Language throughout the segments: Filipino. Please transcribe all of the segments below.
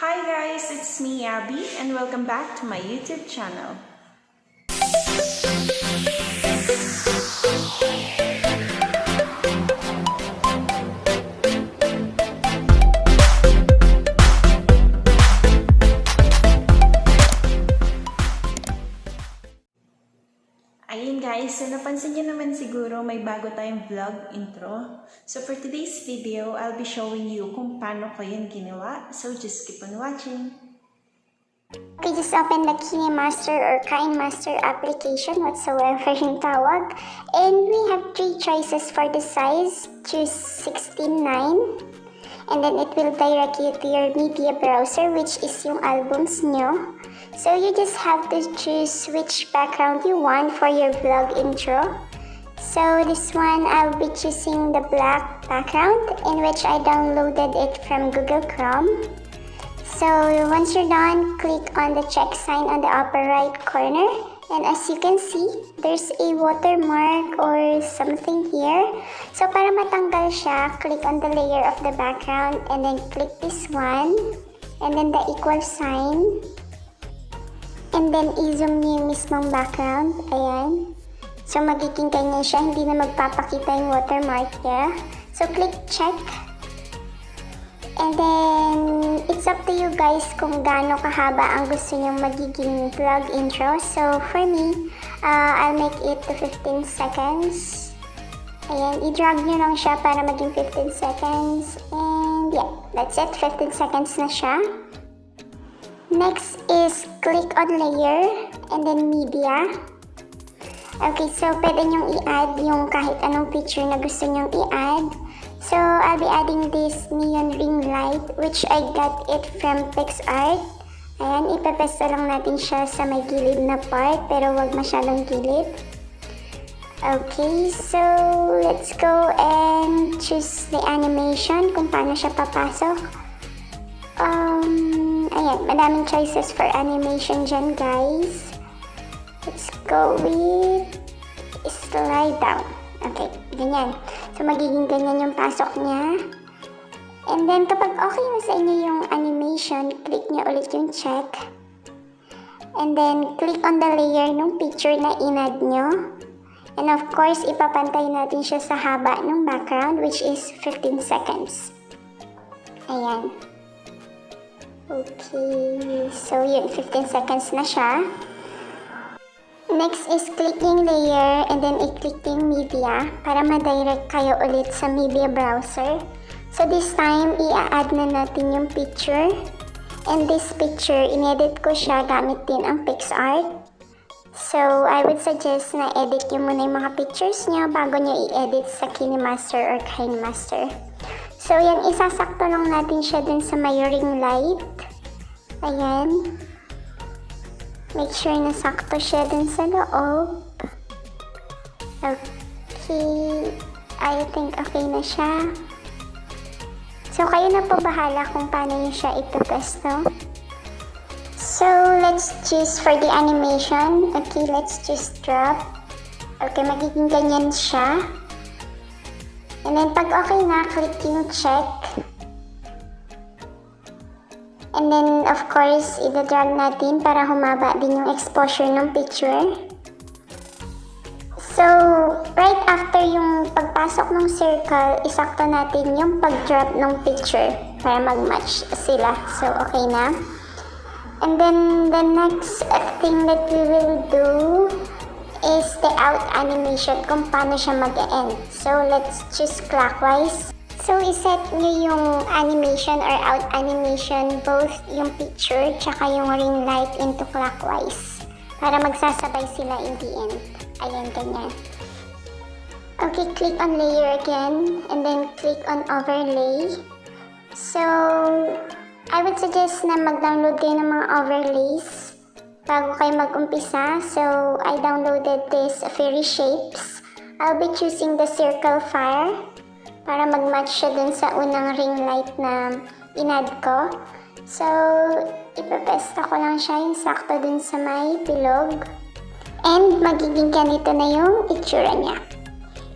Hi guys, it's me Abby and welcome back to my YouTube channel. Ayun guys, so napansin nyo naman siguro may bago tayong vlog intro. So for today's video, I'll be showing you kung paano ko yun ginawa. So just keep on watching. Okay, just open the Kinemaster or Kinemaster application, whatsoever yung tawag. And we have 3 choices for the size. Choose 16:9. And then it will direct you to your media browser, which is yung albums nyo. So you just have to choose which background you want for your vlog intro. So this one, I'll be choosing the black background, in which I downloaded it from Google Chrome. So once you're done, click on the check sign on the upper right corner. And as you can see, there's a watermark or something here. So para matanggal siya, click on the layer of the background and then click this one. And then the equal sign. And then i-zoom niyo yung mismong background. Ayan. So magiging ganyan siya, hindi na magpapakita yung watermark niya. So click check. And then, it's up to you guys kung gaano kahaba ang gusto nyong magiging vlog intro. So, for me, I'll make it to 15 seconds. Ayan, i-drag nyo lang siya para maging 15 seconds. And yeah, that's it. 15 seconds na siya. Next is click on layer and then media. Okay, so pwede nyong i-add yung kahit anong picture na gusto nyong i-add. So, I'll be adding this neon ring light, which I got it from PixArt. Ayan, ipepesta lang natin siya sa may gilid na part, pero wag masyadong gilid. Okay, so let's go and choose the animation, kung paano siya papasok. Ayan, madaming choices for animation dyan, guys. Let's go with slide down. Okay, ganyan. So, magiging ganyan yung pasok niya. And then, kapag okay na sa inyo yung animation, click nyo ulit yung check. And then, click on the layer ng picture na inad nyo. And of course, ipapantay natin siya sa haba ng background, which is 15 seconds. Ayan. Okay. So, yun, 15 seconds na siya. Next is click yung layer and then i-click yung media para ma-direct kayo ulit sa media browser. So this time, i-add na natin yung picture. And this picture, inedit ko siya gamit din ang PixArt. So I would suggest na edit nyo muna yung mga pictures nyo bago nyo i-edit sa Kinemaster or Kinemaster. So yan, isasakto lang natin siya dun sa may ring light. Ayan. Make sure na sakto siya dun sa loob. Okay. I think okay na siya. So, kayo na po bahala kung paano nyo siya ipapesto. So, let's choose for the animation. Okay, let's just drop. Okay, magiging ganyan siya. And then, pag okay na, click yung check. And then, of course, i-drag natin para humaba din yung exposure ng picture. So, right after yung pagpasok ng circle, isakto natin yung pag-drop ng picture para mag-match sila. So, okay na. And then, the next thing that we will do is the out animation, kung paano siya mag-end. So, let's choose clockwise. So, iset nyo yung animation or out animation, both yung picture tsaka yung ring light into clockwise para magsasabay sila in the end. Ayan, ganyan. Okay, click on layer again and then click on overlay. So, I would suggest na mag-download kayo ng mga overlays bago kayo mag-umpisa. So, I downloaded this Fairy Shapes. I'll be choosing the circle fire para mag-match siya dun sa unang ring light na inad ko. So, ipapesta ko lang siya yung sakto dun sa may bilog. And magiging ganito na yung itsura niya.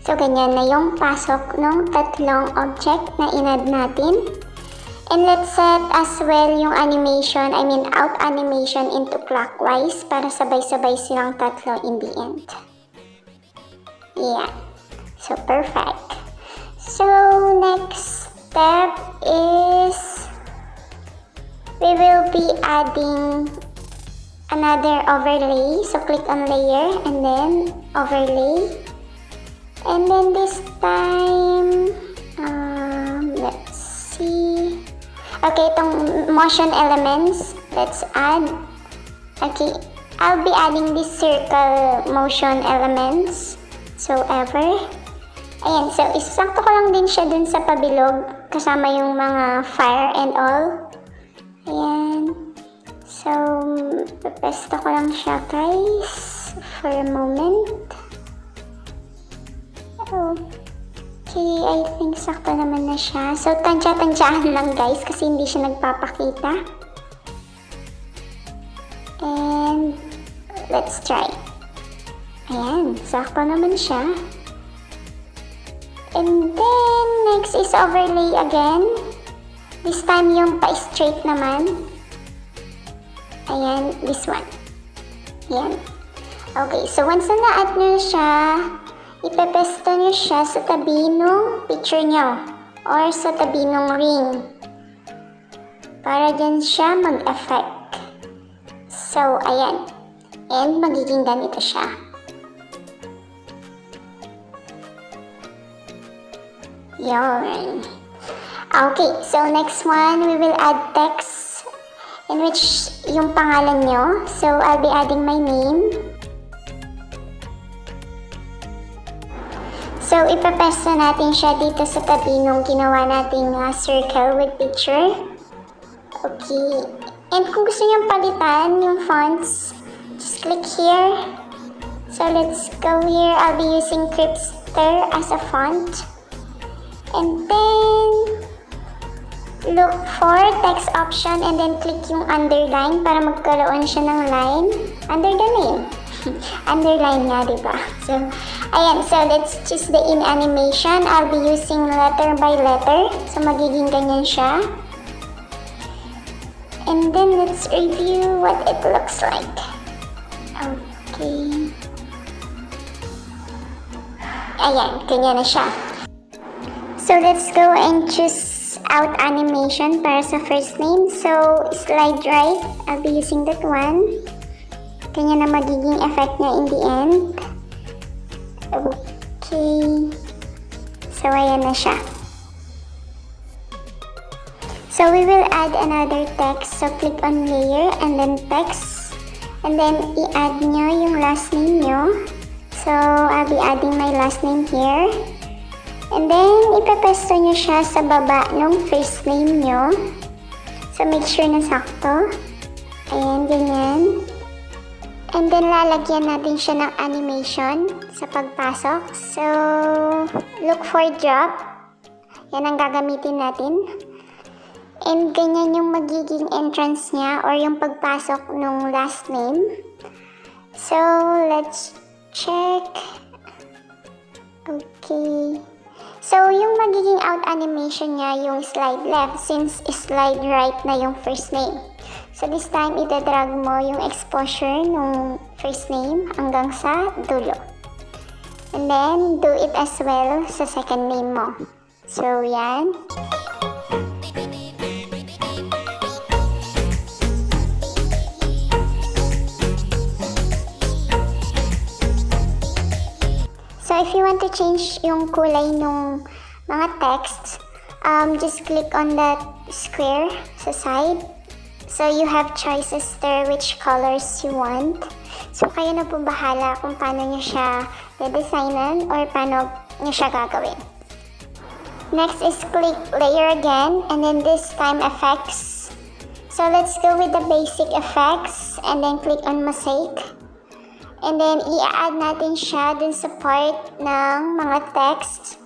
So, ganyan na yung pasok ng tatlong object na inad natin. And let's set as well yung animation, out animation into clockwise para sabay-sabay silang tatlo in the end. Yeah. So, perfect. So, next step is we will be adding another overlay. So, click on layer and then overlay. And then this time, let's see. Okay, itong motion elements, let's add. Okay, I'll be adding this circle motion elements. So, ever. Ayan, so isasakto ko lang din siya dun sa pabilog kasama yung mga fire and all. Ayan. So, pepesto ko lang siya guys for a moment. Okay, I think sakto naman na siya. So, tansya-tansyahan lang guys kasi hindi siya nagpapakita. And, let's try. Ayan, sakto naman siya. And then, next is overlay again. This time yung pa-straight naman. Ayan, this one. Ayan. Okay, so once na na-add nyo siya, ipepesto nyo siya sa tabi ng picture nyo or sa tabi ng ring para dyan siya mag-effect. So, ayan. And magiging ganito siya. Yun. Okay, so next one, we will add text in which yung pangalan nyo. So, I'll be adding my name. So, ipapesto natin siya dito sa tabi nung ginawa nating circle with picture. Okay. And kung gusto nyo palitan yung fonts, just click here. So, let's go here. I'll be using Cripster as a font. And then, look for text option and then click yung underline para magkaroon siya ng line under the name. Underline nga, diba? So, ayan. So, let's choose the in animation. I'll be using letter by letter. So, magiging ganyan siya. And then, let's review what it looks like. Okay. Ayan, ganyan na siya. So, let's go and choose out animation para sa first name. So, slide right. I'll be using that one. Ganyan na magiging effect niya in the end. Okay. So, ayan na siya. So, we will add another text. So, click on layer and then text. And then, i-add nyo yung last name nyo. So, I'll be adding my last name here. And then, ipepesto nyo siya sa baba ng first name nyo. So, make sure na sakto. Ayan, ganyan. And then, lalagyan natin siya ng animation sa pagpasok. So, look for drop. Yan ang gagamitin natin. And ganyan yung magiging entrance niya or yung pagpasok ng last name. So, let's check. Okay. So, yung magiging out animation niya yung slide left since slide right na yung first name. So, this time, itadrag mo yung exposure ng first name hanggang sa dulo. And then, do it as well sa second name mo. So, yan. So, if you want to change yung kulay ng mga text, just click on that square sa side. So, you have choices there which colors you want. So, kayo na po bahala kung paano nyo siya de-designan or paano nyo siya gagawin. Next is click layer again and then this time effects. So, let's go with the basic effects and then click on mosaic. And then, i-add natin siya dun sa part ng mga text.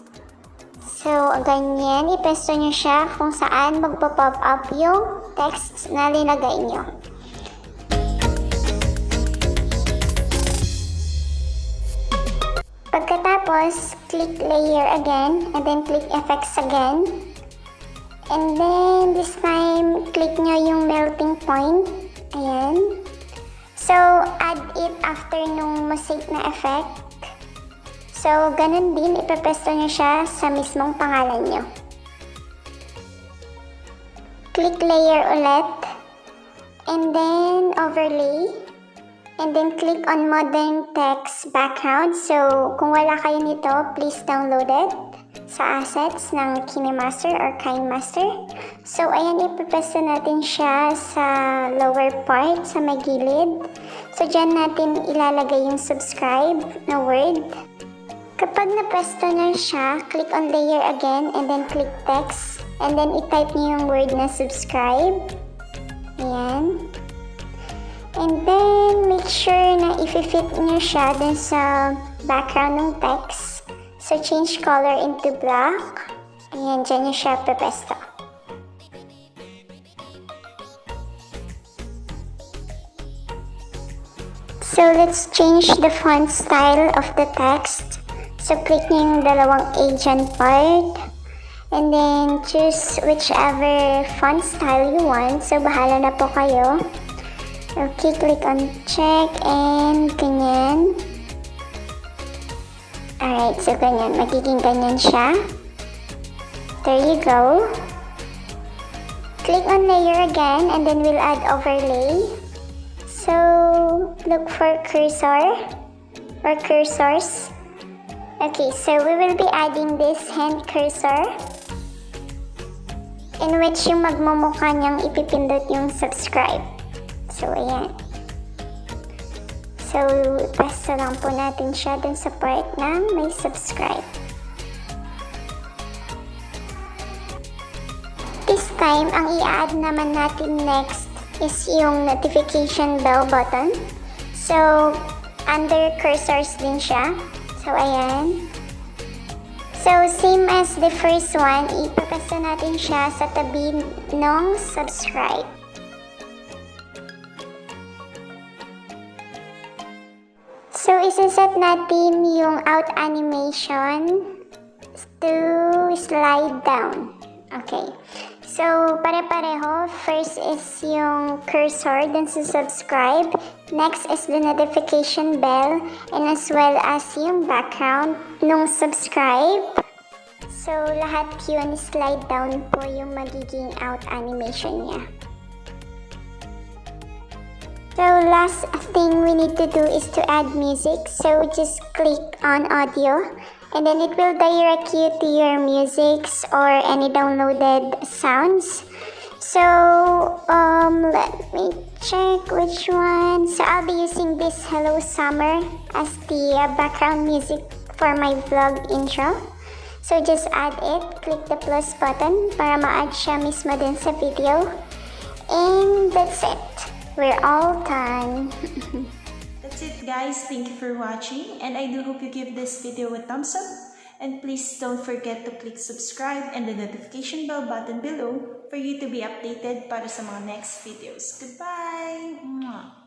So, ganyan. Ipesto nyo siya kung saan magpo-pop up yung text na linagay nyo. Pagkatapos, click layer again and then click effects again. And then, this time, click nyo yung melting point. Ayan. So, add it after nung mosaic na effect. So, ganun din, ipepesto nyo siya sa mismong pangalan nyo. Click layer ulit. And then, overlay. And then, click on modern text background. So, kung wala kayo nito, please download it sa assets ng Kinemaster or Kinemaster. So, ayan, ipepesto natin siya sa lower part, sa may gilid. So, dyan natin ilalagay yung subscribe na word. Kapag napesto na siya, click on layer again and then click text. And then, i-type niyo yung word na subscribe. Ayan. And then, make sure na i-fit niyo siya dun sa background ng text. So, change color into black. Ayan, dyan niyo siya pepesto. So, let's change the font style of the text. So, click niyo yung dalawang A dyan part. And then, choose whichever font style you want. So, bahala na po kayo. Okay, click on check and ganyan. Alright, so ganyan. Magiging ganyan siya. There you go. Click on layer again and then we'll add overlay. So, look for cursor or cursors. Okay, so we will be adding this hand cursor in which yung magmumukha niyang ipipindot yung subscribe. So, ayan. So, pesto lang po natin siya dun sa part na may subscribe. This time, ang i-add naman natin next is yung notification bell button. So, under cursors din siya. So, ayan. So, same as the first one, ipapesto natin siya sa tabi ng subscribe. So, isaset natin yung out animation to slide down. Okay. So, pare-pareho. First is yung cursor dun sa subscribe. Next is the notification bell. And as well as yung background nung subscribe. So, lahat yun slide down po yung magiging out animation niya. So, last thing we need to do is to add music. So, just click on audio and then it will direct you to your musics or any downloaded sounds. So, let me check which one. So, I'll be using this Hello Summer as the background music for my vlog intro. So, just add it. Click the plus button para ma-add siya mismo din sa video. And that's it. We're all done. That's it guys, thank you for watching and I do hope you give this video a thumbs up and please don't forget to click subscribe and the notification bell button below for you to be updated para sa mga next videos. Goodbye! Mwah.